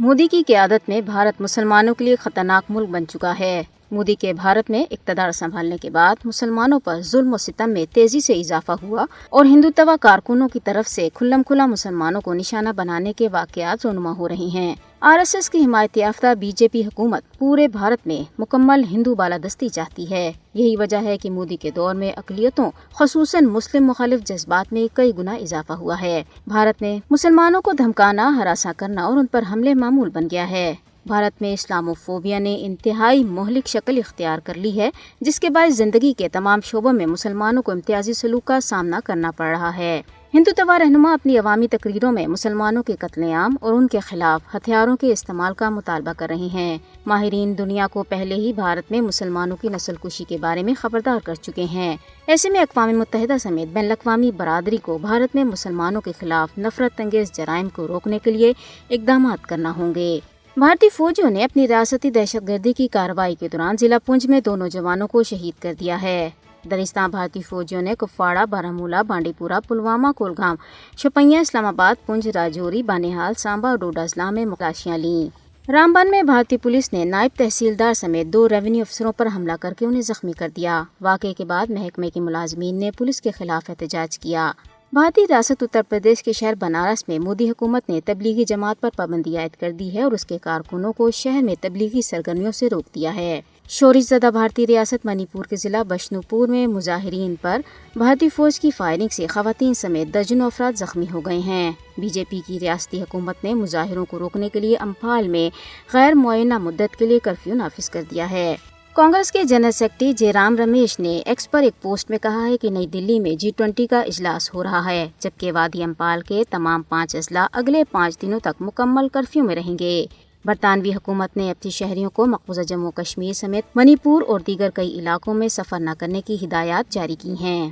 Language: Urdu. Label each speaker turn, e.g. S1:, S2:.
S1: مودی کی قیادت میں بھارت مسلمانوں کے لیے خطرناک ملک بن چکا ہے۔ مودی کے بھارت میں اقتدار سنبھالنے کے بعد مسلمانوں پر ظلم و ستم میں تیزی سے اضافہ ہوا اور ہندوتوا کارکنوں کی طرف سے کھلم کھلا مسلمانوں کو نشانہ بنانے کے واقعات رونما ہو رہے ہیں۔ RSS کی حمایت یافتہ BJP حکومت پورے بھارت میں مکمل ہندو بالادستی چاہتی ہے۔ یہی وجہ ہے کہ مودی کے دور میں اقلیتوں خصوصاً مسلم مخالف جذبات میں کئی گنا اضافہ ہوا ہے۔ بھارت میں مسلمانوں کو دھمکانا، ہراساں کرنا اور ان پر حملے معمول بن گیا ہے۔ بھارت میں اسلاموفوبیا نے انتہائی مہلک شکل اختیار کر لی ہے، جس کے باعث زندگی کے تمام شعبوں میں مسلمانوں کو امتیازی سلوک کا سامنا کرنا پڑ رہا ہے۔ ہندوتوا رہنما اپنی عوامی تقریروں میں مسلمانوں کے قتل عام اور ان کے خلاف ہتھیاروں کے استعمال کا مطالبہ کر رہے ہیں۔ ماہرین دنیا کو پہلے ہی بھارت میں مسلمانوں کی نسل کشی کے بارے میں خبردار کر چکے ہیں۔ ایسے میں اقوام متحدہ سمیت بین الاقوامی برادری کو بھارت میں مسلمانوں کے خلاف نفرت انگیز جرائم کو روکنے کے لیے اقدامات کرنا ہوں گے۔ بھارتی فوجیوں نے اپنی ریاستی دہشت گردی کی کارروائی کے دوران ضلع پونچھ میں 2 نوجوانوں کو شہید کر دیا ہے۔ درستان بھارتی فوجیوں نے کپواڑہ، بارہمولہ، بانڈی پورہ، پلوامہ، کولگام، شوپیاں، اسلام آباد، پونچھ، راجوری، بانہال، سامبا اور ڈوڈا اضلاع میں تلاشیاں لیں۔ رامبان میں بھارتی پولیس نے نائب تحصیلدار سمیت 2 ریونیو افسروں پر حملہ کر کے انہیں زخمی کر دیا۔ واقعے کے بعد محکمے کے ملازمین نے پولیس کے خلاف احتجاج کیا۔ بھارتی ریاست اتر پردیش کے شہر بنارس میں مودی حکومت نے تبلیغی جماعت پر پابندی عائد کر دی ہے اور اس کے کارکنوں کو شہر میں تبلیغی سرگرمیوں سے روک دیا ہے۔ شورش زدہ بھارتی ریاست منی پور کے ضلع بشنو پور میں مظاہرین پر بھارتی فوج کی فائرنگ سے خواتین سمیت درجنوں افراد زخمی ہو گئے ہیں۔ BJP کی ریاستی حکومت نے مظاہروں کو روکنے کے لیے امپھال میں غیر معینہ مدت کے لیے کرفیو نافذ کر دیا ہے۔ کانگریس کے جنرل سیکرٹری جے رام رمیش نے ایکس پر ایک پوسٹ میں کہا ہے کہ نئی دلی میں G20 کا اجلاس ہو رہا ہے، جبکہ وادی امپال کے تمام 5 اضلاع اگلے 5 دنوں تک مکمل کرفیو میں رہیں گے۔ برطانوی حکومت نے اپنے شہریوں کو مقبوضہ جموں کشمیر سمیت منی پور اور دیگر کئی علاقوں میں سفر نہ کرنے کی ہدایات جاری کی ہیں۔